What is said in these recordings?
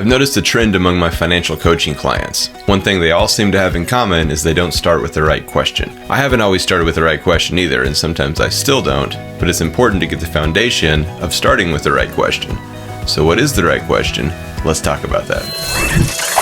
I've noticed a trend among my financial coaching clients. One thing they all seem to have in common is they don't start with the right question. I haven't always started with the right question either, and sometimes I still don't, but it's important to get the foundation of starting with the right question. So what is the right question? Let's talk about that.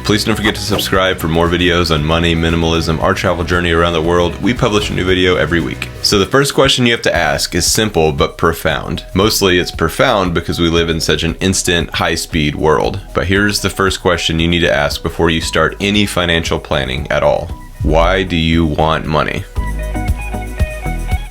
Please don't forget to subscribe for more videos on money, minimalism, our travel journey around the world. We publish a new video every week. So the first question you have to ask is simple but profound. Mostly it's profound because we live in such an instant, high-speed world. But here's the first question you need to ask before you start any financial planning at all. Why do you want money?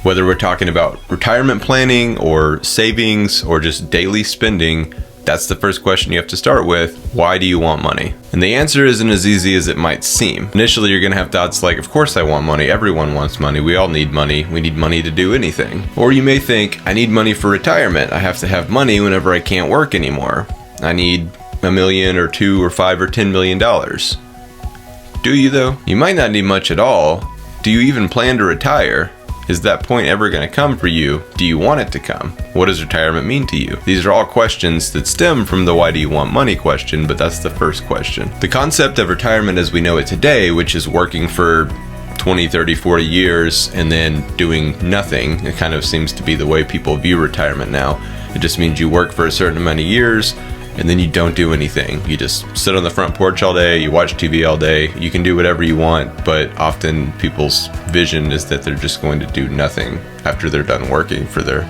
Whether we're talking about retirement planning or savings or just daily spending, that's the first question you have to start with. Why do you want money? And the answer isn't as easy as it might seem. Initially, you're gonna have thoughts like, of course I want money. Everyone wants money. We all need money. We need money to do anything. Or you may think, I need money for retirement. I have to have money whenever I can't work anymore. I need $1 million or $2 or $5 or $10 million. Do you though? You might not need much at all. Do you even plan to retire? Is that point ever going to come for you? Do you want it to come? What does retirement mean to you? These are all questions that stem from the why do you want money question, but that's the first question. The concept of retirement as we know it today, which is working for 20, 30, 40 years and then doing nothing, it kind of seems to be the way people view retirement now. It just means you work for a certain amount of years and then you don't do anything. You just sit on the front porch all day, you watch TV all day, you can do whatever you want, but often people's vision is that they're just going to do nothing after they're done working for their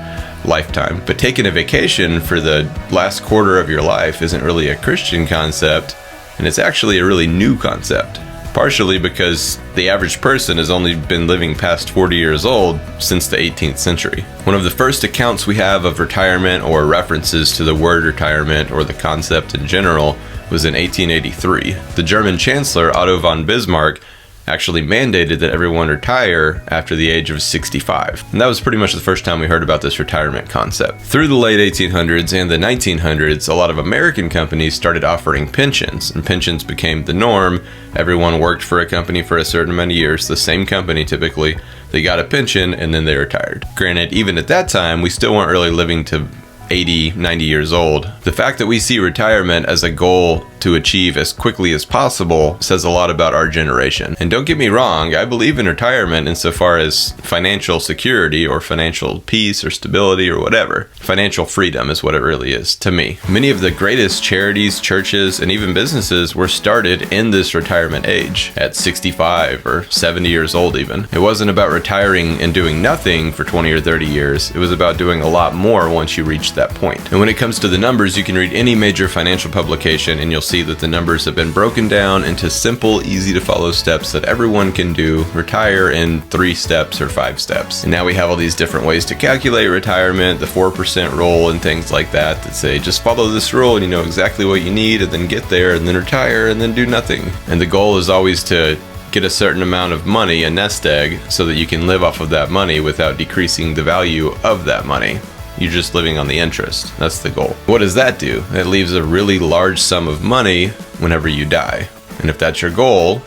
lifetime. But taking a vacation for the last quarter of your life isn't really a Christian concept, and it's actually a really new concept. Partially because the average person has only been living past 40 years old since the 18th century. One of the first accounts we have of retirement or references to the word retirement or the concept in general was in 1883. The German Chancellor Otto von Bismarck actually mandated that everyone retire after the age of 65. And that was pretty much the first time we heard about this retirement concept. Through the late 1800s and the 1900s, a lot of American companies started offering pensions, and pensions became the norm. Everyone worked for a company for a certain amount of years, the same company typically. They got a pension and then they retired. Granted, even at that time, we still weren't really living to 80, 90 years old. The fact that we see retirement as a goal to achieve as quickly as possible says a lot about our generation. And don't get me wrong, I believe in retirement insofar as financial security or financial peace or stability or whatever. Financial freedom is what it really is to me. Many of the greatest charities, churches, and even businesses were started in this retirement age at 65 or 70 years old even. It wasn't about retiring and doing nothing for 20 or 30 years. It was about doing a lot more once you reached that point. And when it comes to the numbers, you can read any major financial publication and you'll see that the numbers have been broken down into simple, easy to follow steps that everyone can do, retire in 3 steps or 5 steps. And now we have all these different ways to calculate retirement, the 4% rule and things like that say just follow this rule and you know exactly what you need and then get there and then retire and then do nothing. And the goal is always to get a certain amount of money, a nest egg, so that you can live off of that money without decreasing the value of that money. You're just living on the interest. That's the goal. What does that do? It leaves a really large sum of money whenever you die. And if that's your goal,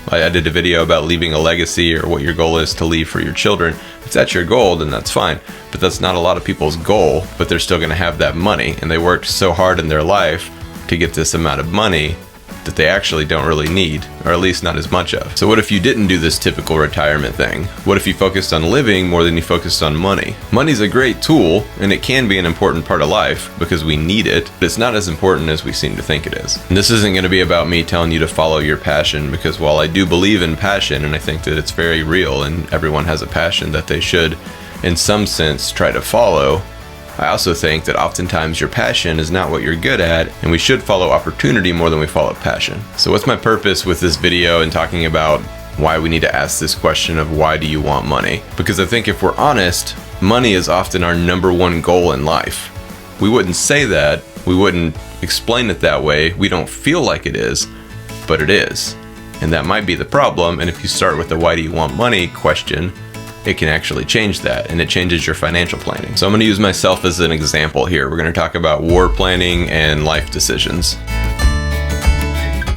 I did a video about leaving a legacy or what your goal is to leave for your children. If that's your goal, then that's fine. But that's not a lot of people's goal, but they're still gonna have that money. And they worked so hard in their life to get this amount of money that they actually don't really need, or at least not as much of. So what if you didn't do this typical retirement thing? What if you focused on living more than you focused on money? Money's a great tool, and it can be an important part of life because we need it, but it's not as important as we seem to think it is. And this isn't gonna be about me telling you to follow your passion, because while I do believe in passion, and I think that it's very real, and everyone has a passion that they should, in some sense, try to follow, I also think that oftentimes your passion is not what you're good at, and we should follow opportunity more than we follow passion. So what's my purpose with this video and talking about why we need to ask this question of why do you want money? Because I think if we're honest, money is often our #1 goal in life. We wouldn't say that, we wouldn't explain it that way, we don't feel like it is, but it is. And that might be the problem, and if you start with the why do you want money question, it can actually change that, and it changes your financial planning. So I'm going to use myself as an example here. We're going to talk about war planning and life decisions.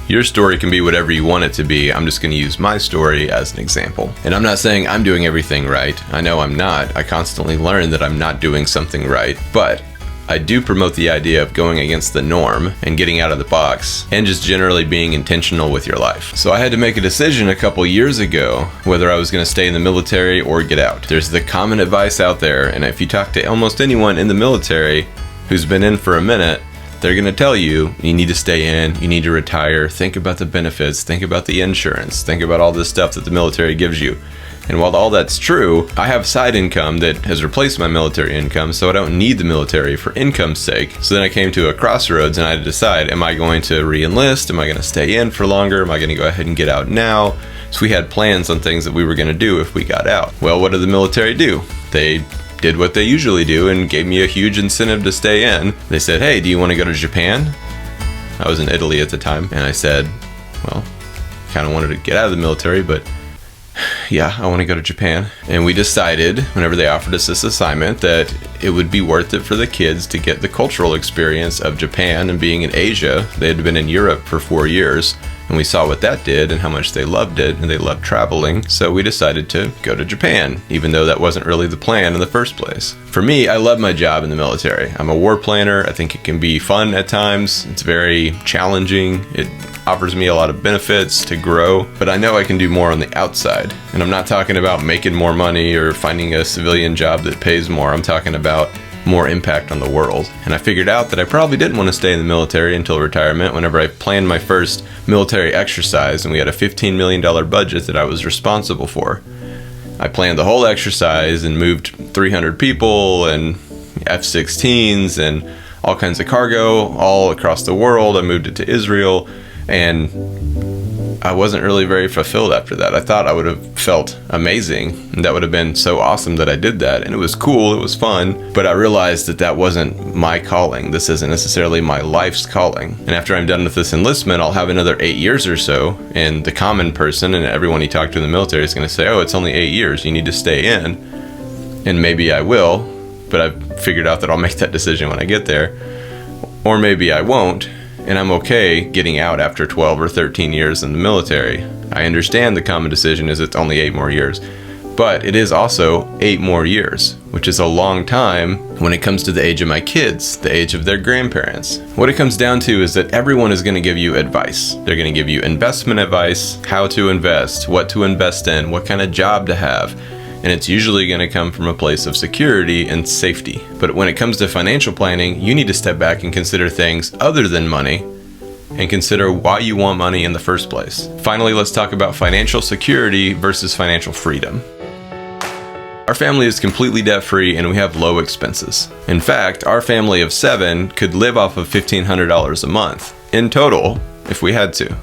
Your story can be whatever you want it to be. I'm just going to use my story as an example. And I'm not saying I'm doing everything right. I know I'm not. I constantly learn that I'm not doing something right. But I do promote the idea of going against the norm and getting out of the box and just generally being intentional with your life. So I had to make a decision a couple years ago whether I was going to stay in the military or get out. There's the common advice out there, and if you talk to almost anyone in the military who's been in for a minute, they're going to tell you, you need to stay in, you need to retire, think about the benefits, think about the insurance, think about all this stuff that the military gives you. And while all that's true, I have side income that has replaced my military income, so I don't need the military for income's sake. So then I came to a crossroads and I had to decide, am I going to re-enlist? Am I going to stay in for longer? Am I going to go ahead and get out now? So we had plans on things that we were going to do if we got out. Well, what did the military do? They did what they usually do and gave me a huge incentive to stay in. They said, hey, do you want to go to Japan? I was in Italy at the time, and I said, well, kind of wanted to get out of the military, but yeah, I want to go to Japan. And we decided, whenever they offered us this assignment, that it would be worth it for the kids to get the cultural experience of Japan and being in Asia. They had been in Europe for 4 years, and we saw what that did and how much they loved it, and they loved traveling. So we decided to go to Japan, even though that wasn't really the plan in the first place. For me, I love my job in the military. I'm a war planner. I think it can be fun at times. It's very challenging. It offers me a lot of benefits to grow, but I know I can do more on the outside. And I'm not talking about making more money or finding a civilian job that pays more. I'm talking about more impact on the world. And I figured out that I probably didn't want to stay in the military until retirement whenever I planned my first military exercise, and we had a $15 million budget that I was responsible for. I planned the whole exercise and moved 300 people and F-16s and all kinds of cargo all across the world. I moved it to Israel, and I wasn't really very fulfilled after that. I thought I would have felt amazing, and that would have been so awesome that I did that, and it was cool, it was fun, but I realized that that wasn't my calling. This isn't necessarily my life's calling. And after I'm done with this enlistment, I'll have another 8 years or so, and the common person and everyone you talk to in the military is going to say, oh, it's only 8 years, you need to stay in. And maybe I will, but I've figured out that I'll make that decision when I get there. Or maybe I won't, and I'm okay getting out after 12 or 13 years in the military. I understand the common decision is it's only 8 more years, but it is also 8 more years, which is a long time when it comes to the age of my kids, the age of their grandparents. What it comes down to is that everyone is going to give you advice. They're going to give you investment advice, how to invest, what to invest in, what kind of job to have. And it's usually going to come from a place of security and safety. But when it comes to financial planning, you need to step back and consider things other than money and consider why you want money in the first place. Finally, let's talk about financial security versus financial freedom. Our family is completely debt-free and we have low expenses. In fact, our family of 7 could live off of $1,500 a month in total if we had to.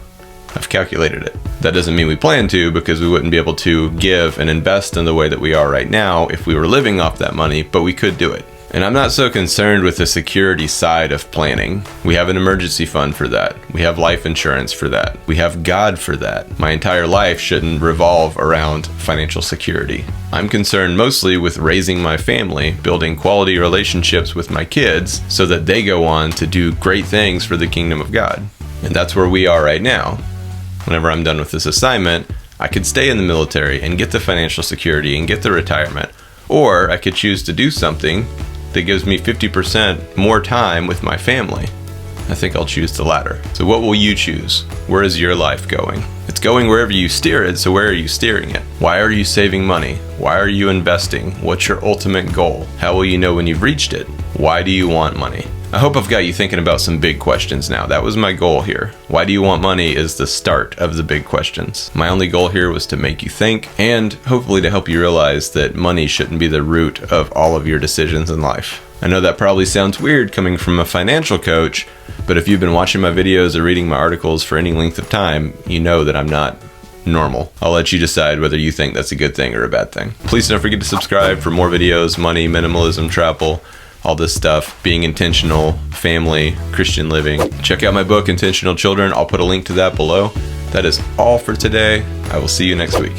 I've calculated it. That doesn't mean we plan to, because we wouldn't be able to give and invest in the way that we are right now if we were living off that money, but we could do it. And I'm not so concerned with the security side of planning. We have an emergency fund for that. We have life insurance for that. We have God for that. My entire life shouldn't revolve around financial security. I'm concerned mostly with raising my family, building quality relationships with my kids so that they go on to do great things for the kingdom of God. And that's where we are right now. Whenever I'm done with this assignment, I could stay in the military and get the financial security and get the retirement. Or I could choose to do something that gives me 50% more time with my family. I think I'll choose the latter. So what will you choose? Where is your life going? It's going wherever you steer it, so where are you steering it? Why are you saving money? Why are you investing? What's your ultimate goal? How will you know when you've reached it? Why do you want money? I hope I've got you thinking about some big questions now. That was my goal here. Why do you want money is the start of the big questions. My only goal here was to make you think and hopefully to help you realize that money shouldn't be the root of all of your decisions in life. I know that probably sounds weird coming from a financial coach, but if you've been watching my videos or reading my articles for any length of time, you know that I'm not normal. I'll let you decide whether you think that's a good thing or a bad thing. Please don't forget to subscribe for more videos, money, minimalism, travel, all this stuff, being intentional, family, Christian living. Check out my book, Intentional Children. I'll put a link to that below. That is all for today. I will see you next week.